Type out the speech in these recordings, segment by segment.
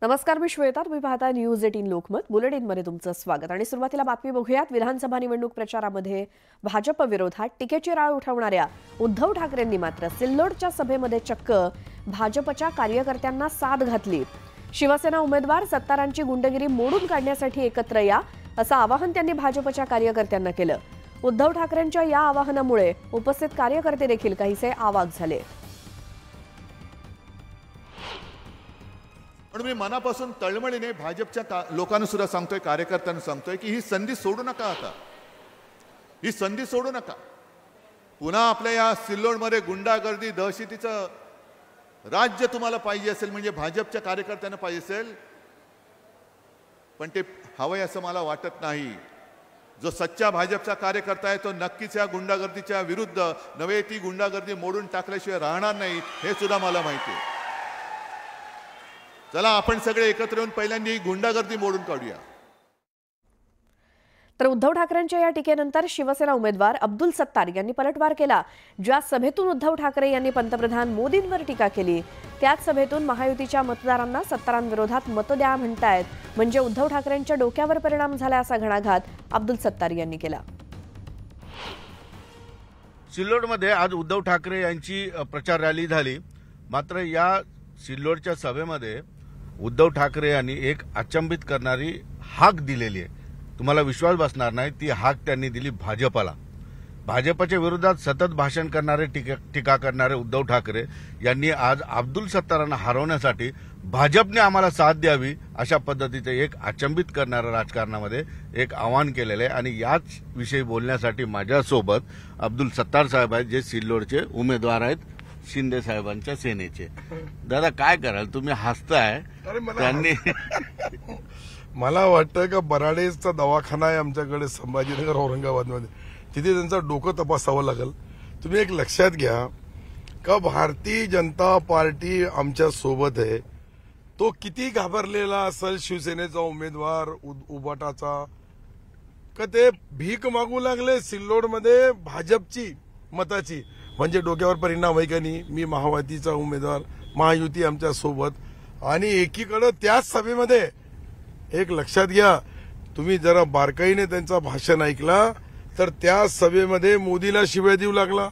नमस्कार, मी श्वेता. तुम्ही पाहता न्यूज 18 लोकमत. बुलेटिनमध्ये तुमचं स्वागत. आणि सुरुवातीला बातमी बघूयात. विधानसभा निवडणूक प्रचारामध्ये भाजप विरोधात टीकेची राळ उठवणाऱ्या उद्धव ठाकरेंनी मात्र सिल्लोडच्या सभेमध्ये चक्क भाजपच्या कार्यकर्त्यांना साथ घातली. शिवसेना उमेदवार सत्तारांची गुंडगिरी मोडून काढण्यासाठी एकत्र या, असं आवाहन त्यांनी भाजपच्या कार्यकर्त्यांना केलं. उद्धव ठाकरेंच्या या आवाहनामुळे उपस्थित कार्यकर्ते देखील काहीसे आवाक झाले. म्हणून मी मनापासून तळमळीने भाजपच्या लोकांना सुद्धा सांगतोय, कार्यकर्त्यांना सांगतोय की ही संधी सोडू नका. आता ही संधी सोडू नका. पुन्हा आपल्या या सिल्लोडमध्ये गुंडागर्दी दहशतीचं राज्य तुम्हाला पाहिजे असेल, म्हणजे भाजपच्या कार्यकर्त्यांना पाहिजे असेल, पण ते हवंय असं मला वाटत नाही. जो सच्चा भाजपचा कार्यकर्ता आहे तो नक्कीच या गुंडागर्दीच्या विरुद्ध नव्हे, ती गुंडागर्दी मोडून टाकल्याशिवाय राहणार नाही, हे सुद्धा मला माहिती आहे. चला आपण सगळे एकत्र येऊन पहिल्यांदा ही गुंडागर्दी मोडून काढूया. तर उद्धव ठाकरेंच्या या टीकेनंतर शिवसेना उमेदवार अब्दुल सत्तार यांनी पलटवार केला. ज्या सभेतून उद्धव ठाकरे यांनी पंतप्रधान मोदींवर टीका केली, त्याच सभेतून महायुतीच्या मतदारांना सत्तारांविरोधात मत द्या म्हणतायत, म्हणजे उद्धव ठाकरेंच्या डोक्यावर परिणाम झाला, असा घणाघात अब्दुल सत्तार यांनी केला. सिल्लोडमध्ये आज उद्धव ठाकरे यांची प्रचार रॅली झाली. मात्र या सिल्लोडच्या सभेमध्ये उद्धव ठाकरे यांनी एक अचंबित करणारी हाक दिलेली आहे. तुम्हाला विश्वास बसणार नाही, ती हाक त्यांनी दिली भाजपाला. भाजपच्या विरोधात सतत भाषण करणारे, टीका करणारे उद्धव ठाकरे यांनी आज अब्दुल सत्तारांना हरवण्यासाठी भाजपने आम्हाला साथ द्यावी अशा पद्धतीचे एक अचंबित करणाऱ्या राजकारणामध्ये एक आवाहन केलेलं आहे. आणि याच विषयी बोलण्यासाठी माझ्यासोबत अब्दुल सत्तार साहेब आहेत, जे सिल्लोडचे उमेदवार आहेत शिंदे साहेबांच्या सेनेचे. दादा, काय कराल? तुम्ही हसताय. त्यांनी मला वाटतं का बराडेचा दवाखाना आहे आमच्याकडे संभाजीनगर औरंगाबादमध्ये, तिथे त्यांचं डोकं तपासावं लागेल. तुम्ही एक लक्षात घ्या का भारतीय जनता पार्टी आमच्या सोबत आहे. तो किती घाबरलेला असेल शिवसेनेचा उमेदवार उबाटाचा, का ते भीक मागू लागले सिल्लोडमध्ये भाजपची मताची, म्हणजे डोक्यावर परिणाम आहे का नाही. मी महायुतीचा उमेदवार, महायुती आमच्या सोबत. आणि एकीकडे त्याच सभेमध्ये एक लक्षात घ्या, तुम्ही जरा बारकाईने त्यांचा भाषण ऐकला तर त्या सभेमध्ये मोदीला शिव्या देऊ लागला.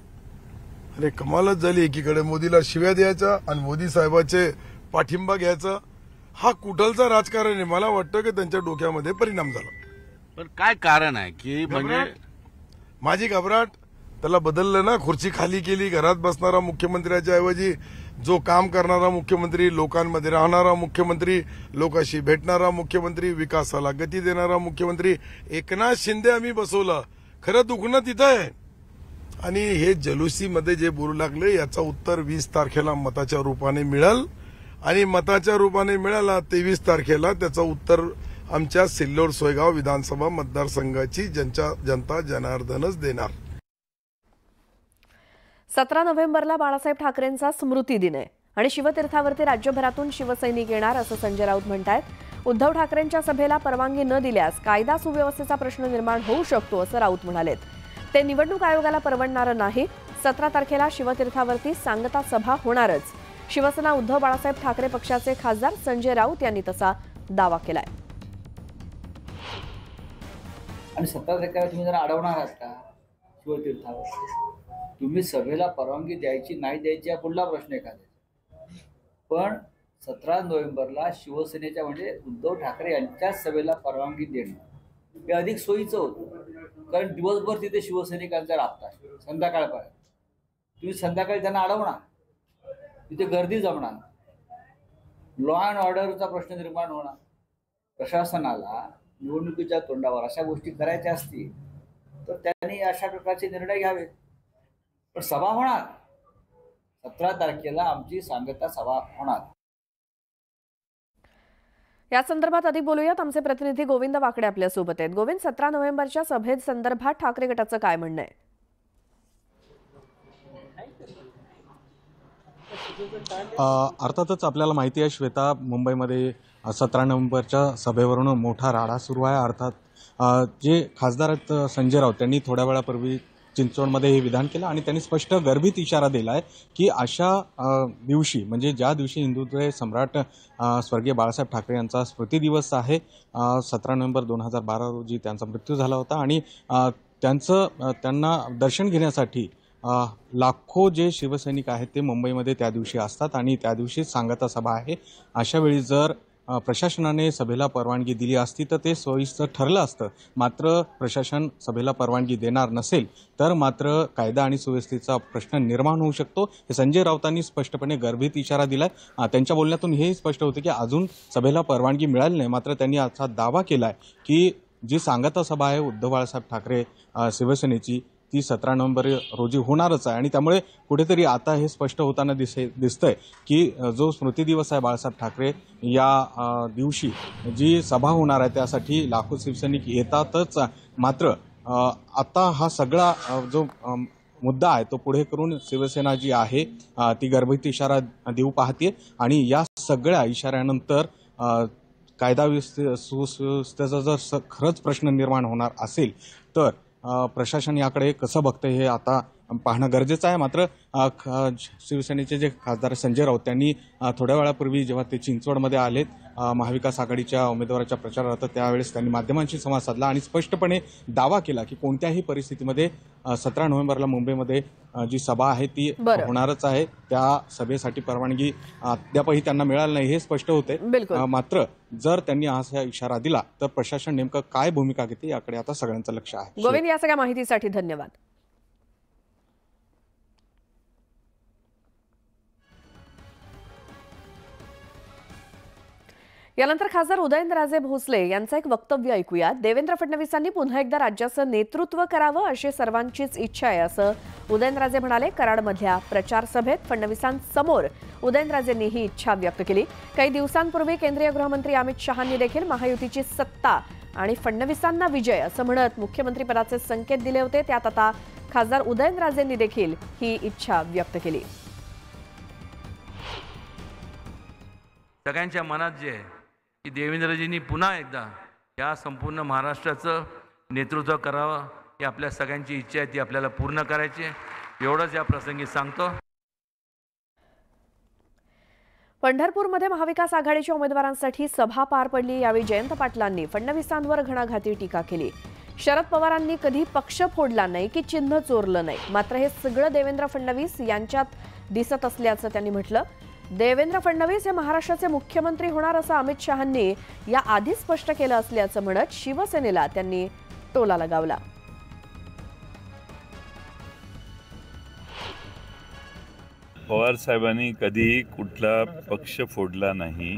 अरे कमालच झाली. एकीकडे मोदीला शिव्या द्यायचा आणि मोदी साहेबाचे पाठिंबा घ्यायचा. हा कुठलचा राजकारण आहे. मला वाटतं की त्यांच्या डोक्यामध्ये परिणाम झाला. पण काय कारण आहे की म्हणजे माझी घबराट, त्याला बदललं ना, खुर्ची खाली केली. घरात बसणारा मुख्यमंत्र्याच्या ऐवजी जो काम करणारा मुख्यमंत्री, लोकांमध्ये राहणारा मुख्यमंत्री, लोकांशी भेटणारा मुख्यमंत्री, विकासाला गती देणारा मुख्यमंत्री एकनाथ शिंदे आम्ही बसवलं. खरं दुखणं तिथं आहे. आणि हे जलुसीमध्ये जे बोलू लागले याचं उत्तर 20 तारखेला मताच्या रूपाने मिळेल. आणि मताच्या रूपाने मिळाला 23 तारखेला त्याचं उत्तर आमच्या सिल्लोड सोयगाव विधानसभा मतदारसंघाची जनता जनार्दनच देणार. 17 नोव्हेंबरला बाळासाहेब ठाकरेंचा स्मृती दिन आहे आणि शिवतीर्थावरती राज्यभरातून शिवसैनिक येणार, असं संजय राऊत म्हणतायत. उद्धव ठाकरेंच्या सभेला परवानगी न दिल्यास कायदा सुव्यवस्थेचा प्रश्न निर्माण होऊ शकतो, असं राऊत म्हणालेत. ते निवडणूक आयोगाला परवडणार नाही. 17 तारखेला शिवतीर्थावरती सांगता सभा होणारच. शिवसेना उद्धव बाळासाहेब ठाकरे पक्षाचे खासदार संजय राऊत यांनी तसा दावा केलाय. आणि 17 तारखेला तुम्ही जरा अडवणार आहात का शिवतीर्थावर? तुम्ही सभेला परवानगी द्यायची नाही द्यायची हा पुढला प्रश्न एखादा. पण 17 नोव्हेंबरला शिवसेनेच्या म्हणजे उद्धव ठाकरे यांच्याच सभेला परवानगी देणं हे अधिक सोयीचं होतं. कारण दिवसभर तिथे शिवसैनिकांचा राबता आहे संध्याकाळपर्यंत. तुम्ही संध्याकाळी त्यांना अडवणार, तिथे गर्दी जमणार, लॉ अँड ऑर्डरचा प्रश्न निर्माण होणार. प्रशासनाला निवडणुकीच्या तोंडावर अशा गोष्टी करायच्या असतील तर त्यांनी अशा प्रकारचे निर्णय घ्यावे. पण सभा होणार 17 तारखेला, आमची सांगता सभा होणार. या संदर्भात अधिक बोलूयात. आमचे प्रतिनिधी गोविंद वाकडे आपल्यासोबत आहेत. गोविंद, 17 नोव्हेंबरच्या सभेत संदर्भात ठाकरे गटाचं काय म्हणणं आहे? अर्थातच आपल्याला माहिती आहे श्वेता, मुंबईमध्ये 17 नोव्हेंबरच्या सभेवरून मोठा राडा सुरू आहे. अर्थात जे खासदार आहेत संजय राऊत त्यांनी थोड्या वेळापूर्वी चिंचवडमध्ये हे विधान केलं आणि त्यांनी स्पष्ट गर्भित इशारा दिला आहे की अशा दिवशी म्हणजे ज्या दिवशी हिंदुत्व सम्राट स्वर्गीय बाळासाहेब ठाकरे यांचा स्मृतिदिवस आहे 17 नोव्हेंबर 2012 रोजी त्यांचा मृत्यू झाला होता आणि त्यांना दर्शन घेण्यासाठी लाखो जे शिवसैनिक आहेत ते मुंबईमध्ये त्या दिवशी असतात आणि त्या दिवशी सांगता सभा आहे. अशा वेळी जर प्रशासनाने सभेला परवानगी दिली असती तर ते सोयीचं ठरलं असतं. मात्र प्रशासन सभेला परवानगी देणार नसेल तर मात्र कायदा आणि सुव्यवस्थेचा प्रश्न निर्माण होऊ शकतो. हे संजय राऊतांनी स्पष्टपणे गर्भित इशारा दिलाय. त्यांच्या बोलण्यातून हेही स्पष्ट होते की अजून सभेला परवानगी मिळाली नाही. मात्र त्यांनी असा दावा केलाय की जी सांगता सभा आहे उद्धव बाळासाहेब ठाकरे शिवसेनेची ती 17 नोव्हेंबर रोजी होणारच आहे आणि त्यामुळे कुठेतरी आता हे स्पष्ट होताना दिसतंय की जो स्मृतिदिवस आहे बाळासाहेब ठाकरे या दिवशी जी सभा होणार आहे त्यासाठी लाखो शिवसैनिक येतातच. मात्र आता हा सगळा जो मुद्दा आहे तो पुढे करून शिवसेना जी आहे ती गर्भित इशारा देऊ पाहते आणि या सगळ्या इशाऱ्यानंतर कायदा सुव्यवस्थेचा जर खरंच प्रश्न निर्माण होणार असेल तर प्रशासन याकडे कसं बघतं हे आता पाहणं गरजेचं आहे. मात्र शिवसेनेचे जे खासदार संजय राऊत त्यांनी थोड्या वेळापूर्वी जेव्हा ते चिंचवडमध्ये आलेत महाविकास आघाडीच्या उमेदवाराच्या प्रचारार्थ त्यावेळेस त्यांनी माध्यमांशी संवाद साधला आणि स्पष्टपणे दावा केला की कोणत्याही परिस्थितीमध्ये 17 नोव्हेंबरला मुंबईमध्ये जी सभा आहे ती होणारच आहे. त्या सभेसाठी परवानगी अद्यापही त्यांना मिळाली नाही हे स्पष्ट होते. मात्र जर त्यांनी असा इशारा दिला तर प्रशासन नेमकं काय भूमिका घेते याकडे आता सगळ्यांचं लक्ष आहे. गोविंद, या सगळ्या माहितीसाठी धन्यवाद. यानंतर खासदार उदयनराजे भोसले यांचं एक वक्तव्य ऐकूया. देवेंद्र फडणवीसांनी पुन्हा एकदा राज्याचं नेतृत्व करावं अशी सर्वांचीच इच्छा आहे असं उदयनराजे म्हणाले. कराडमधल्या प्रचार सभेत फडणवीसांसमोर उदयनराजेंनी ही इच्छा व्यक्त केली. काही दिवसांपूर्वी केंद्रीय गृहमंत्री अमित शहांनी देखील महायुतीची सत्ता आणि फडणवीसांना विजय असं म्हणत मुख्यमंत्रीपदाचे संकेत दिले होते. त्यात आता खासदार उदयनराजेंनी देखील ही इच्छा व्यक्त केली. सगळ्यांच्या मनात जे आहे की देवेंद्रजींनी पुन्हा एकदा या संपूर्ण महाराष्ट्राचं नेतृत्व करावं ही आपल्या सगळ्यांची इच्छा आहे, ती आपल्याला पूर्ण करायची आहे. एवढंच या प्रसंगी सांगतो. पंढरपूरमध्ये महाविकास आघाडीच्या उमेदवारांसाठी सभा पार पडली. यावेळी जयंत पाटलांनी फडणवीसांवर घणाघाती टीका केली. शरद पवारांनी कधी पक्ष फोडला नाही की चिन्ह चोरलं नाही. मात्र हे सगळं देवेंद्र फडणवीस यांच्यात दिसत असल्याचं त्यांनी म्हटलं. देवेंद्र फडणवीस हे महाराष्ट्राचे मुख्यमंत्री होणार असं अमित शहांनी या आधी स्पष्ट केलं असल्याचं म्हणत शिवसेनेला त्यांनी टोला लगावला. पवार साहेबांनी कधी कुठला पक्ष फोडला नाही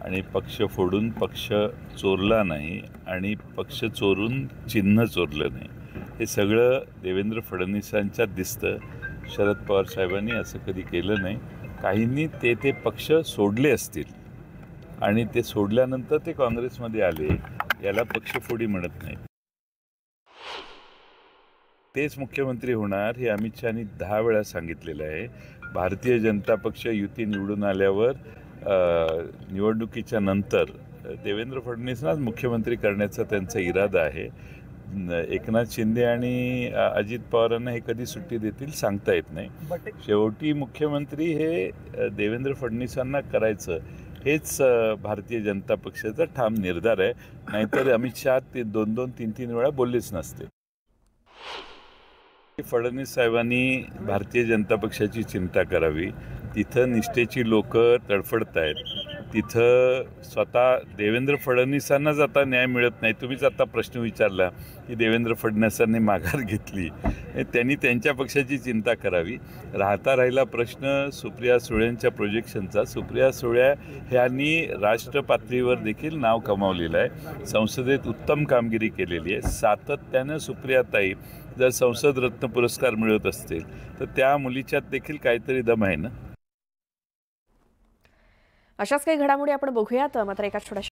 आणि पक्ष फोडून पक्ष चोरला नाही आणि पक्ष चोरून चिन्ह चोरलं नाही. हे सगळं देवेंद्र फडणवीसांच्यात दिसतं. शरद पवार साहेबांनी असं कधी केलं नाही. काहींनी ते पक्ष सोडले असतील आणि ते सोडल्यानंतर ते काँग्रेसमध्ये आले. याला पक्षफोडी म्हणत नाही. तेच मुख्यमंत्री होणार हे अमित शहानी 10 वेळा सांगितलेलं आहे. भारतीय जनता पक्ष युती निवडून आल्यावर निवडणुकीच्या नंतर देवेंद्र फडणवीसांनाच मुख्यमंत्री करण्याचा त्यांचा इरादा आहे. एकनाथ शिंदे आणि अजित पवारांना हे कधी सुट्टी देतील सांगता येत नाही. शेवटी मुख्यमंत्री हे देवेंद्र फडणवीसांना करायचं हेच भारतीय जनता पक्षाचा ठाम निर्धार आहे. नाहीतर अमित शहा ते 2-2, 3-3 वेळा बोललेच नसते. फडणवीस साहेबांनी भारतीय जनता पक्षाची चिंता करावी. तिथं निष्ठेची लोक तडफडत आहेत. तिथं स्वतः देवेंद्र फडणवीसांनाच आता न्याय मिळत नाही. तुम्हीच आता प्रश्न विचारला की देवेंद्र फडणवीसांनी माघार घेतली. त्यांनी त्यांच्या पक्षाची चिंता करावी. राहिला प्रश्न सुप्रिया सुळेंच्या प्रोजेक्शनचा. सुप्रिया सुळे ह्यांनी राष्ट्र पातळीवर देखील नाव कमावलेलं आहे. संसदेत उत्तम कामगिरी केलेली आहे. सातत्यानं सुप्रियाताई जर संसद रत्न पुरस्कार मिळवत असतील तर त्या मुलीच्यात देखील काहीतरी दम आहे ना. अशाच काही घडामोडी आपण बघूयात मात्र एका छोट्याशा